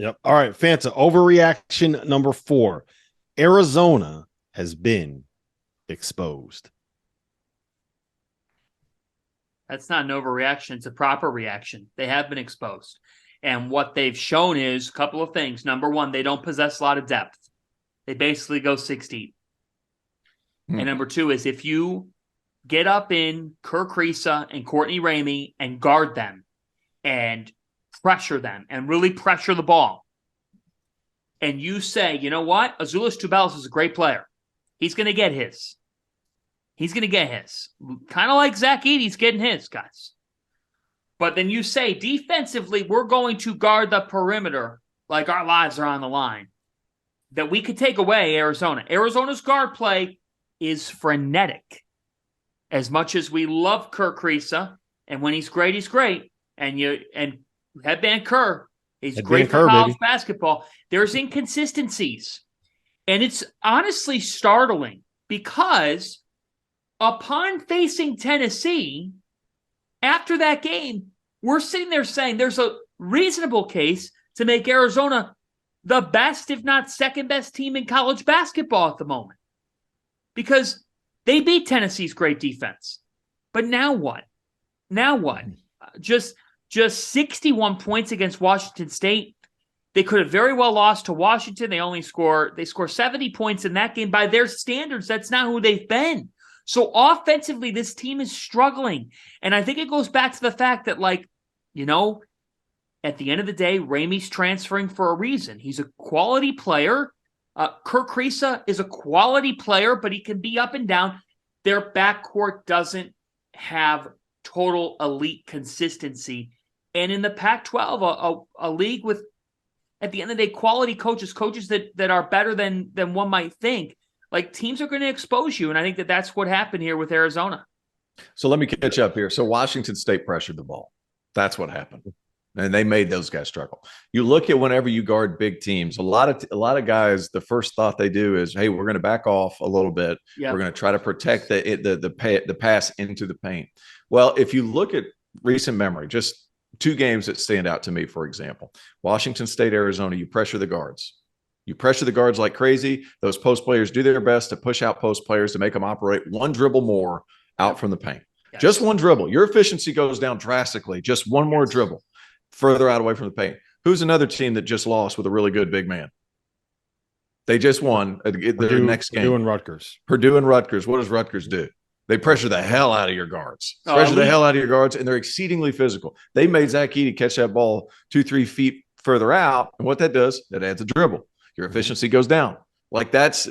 Yep. All right, Fanta, overreaction number 4. Arizona has been exposed. That's not an overreaction. It's a proper reaction. They have been exposed. And what they've shown is a couple of things. Number one, they don't possess a lot of depth. They basically go 16. And number two is if you get up in Kerr Kriisa and Courtney Ramey and guard them and pressure them and really pressure the ball, and you say, you know what? Azuolas Tubelis is a great player. He's going to get his. He's going to get his. Kind of like Zach Edey's getting his, guys. But then you say, defensively, we're going to guard the perimeter like our lives are on the line. That we could take away Arizona. Arizona's guard play is frenetic. As much as we love Kerr Kriisa, and when he's great, he's great. And Headband Kerr is great for college basketball. There's inconsistencies. And it's honestly startling because upon facing Tennessee, after that game, we're sitting there saying there's a reasonable case to make Arizona the best, if not second best team in college basketball at the moment. Because they beat Tennessee's great defense. But now what? Now what? Just 61 points against Washington State. They could have very well lost to Washington. They score 70 points in that game. By their standards, that's not who they've been. So offensively, this team is struggling. And I think it goes back to the fact that, at the end of the day, Ramey's transferring for a reason. He's a quality player. Kerr Kriisa is a quality player, but he can be up and down. Their backcourt doesn't have total elite consistency. And in the Pac-12, a league with, at the end of the day, quality coaches that are better than one might think, teams are going to expose you. And I think that's what happened here with Arizona. So let me catch up here. So Washington State pressured the ball. That's what happened. And they made those guys struggle. You look at whenever you guard big teams, a lot of guys, the first thought they do is, hey, we're going to back off a little bit. Yep. We're going to try to protect the pass into the paint. Well, if you look at recent memory, just 2 games that stand out to me, for example, Washington State, Arizona, you pressure the guards. You pressure the guards like crazy. Those post players do their best to push out post players to make them operate one dribble more out from the paint. Yes. Just one dribble. Your efficiency goes down drastically. Just one more dribble further out away from the paint. Who's another team that just lost with a really good big man? They just won their next game. Purdue and Rutgers. Purdue and Rutgers. What does Rutgers do? They pressure the hell out of your guards. Pressure the hell out of your guards, and they're exceedingly physical. They made Zach Edey catch that ball 2-3 feet further out, and what that does, that adds a dribble. Your efficiency goes down. That's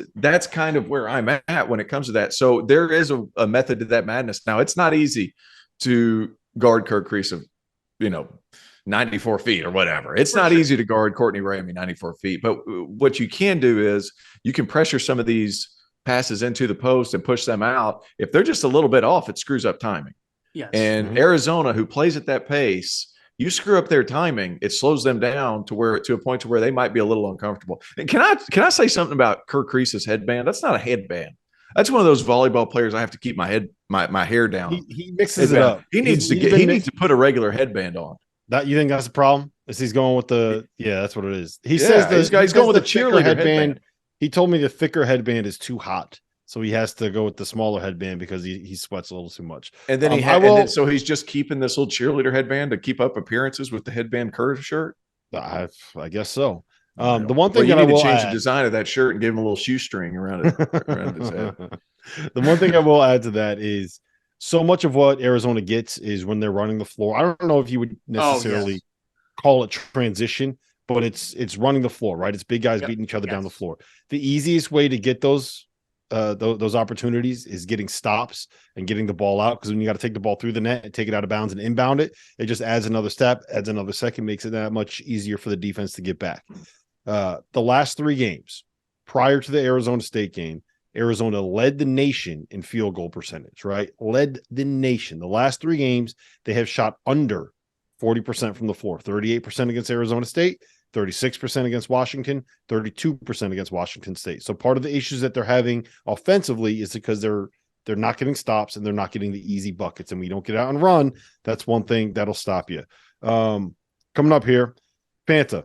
kind of where I'm at when it comes to that. So there is a method to that madness. Now, it's not easy to guard Kerr Kriisa, 94 feet or whatever. It's not easy to guard Courtney Ramey 94 feet. But what you can do is you can pressure some of these passes into the post and push them out. If they're just a little bit off, it screws up timing. Yes. And Arizona, who plays at that pace, you screw up their timing, it slows them down to a point to where they might be a little uncomfortable. And can I say something about Kerr Kriisa's headband? That's not a headband. That's one of those volleyball players I have to keep my hair down. He mixes it up. He needs to put a regular headband on. That you think that's the problem? Is he's going with that's what it is. He's going with the cheerleader headband. He told me the thicker headband is too hot. So he has to go with the smaller headband because he sweats a little too much. And then so he's just keeping this little cheerleader headband to keep up appearances with the headband curve shirt. I guess so. The one thing that I will change the design of that shirt and give him a little shoestring around his head. The one thing I will add to that is so much of what Arizona gets is when they're running the floor. I don't know if you would necessarily call it transition, but it's running the floor, right? It's big guys beating each other down the floor. The easiest way to get those opportunities is getting stops and getting the ball out, because when you got to take the ball through the net and take it out of bounds and inbound it, it just adds another step, adds another second, makes it that much easier for the defense to get back. The last 3 games prior to the Arizona State game, Arizona led the nation in field goal percentage, right? Led the nation. The last 3 games, they have shot under 40% from the floor, 38% against Arizona State, 36% against Washington, 32% against Washington State. So part of the issues that they're having offensively is because they're not getting stops and they're not getting the easy buckets. And we don't get out and run. That's one thing that'll stop you. Coming up here, Fanta,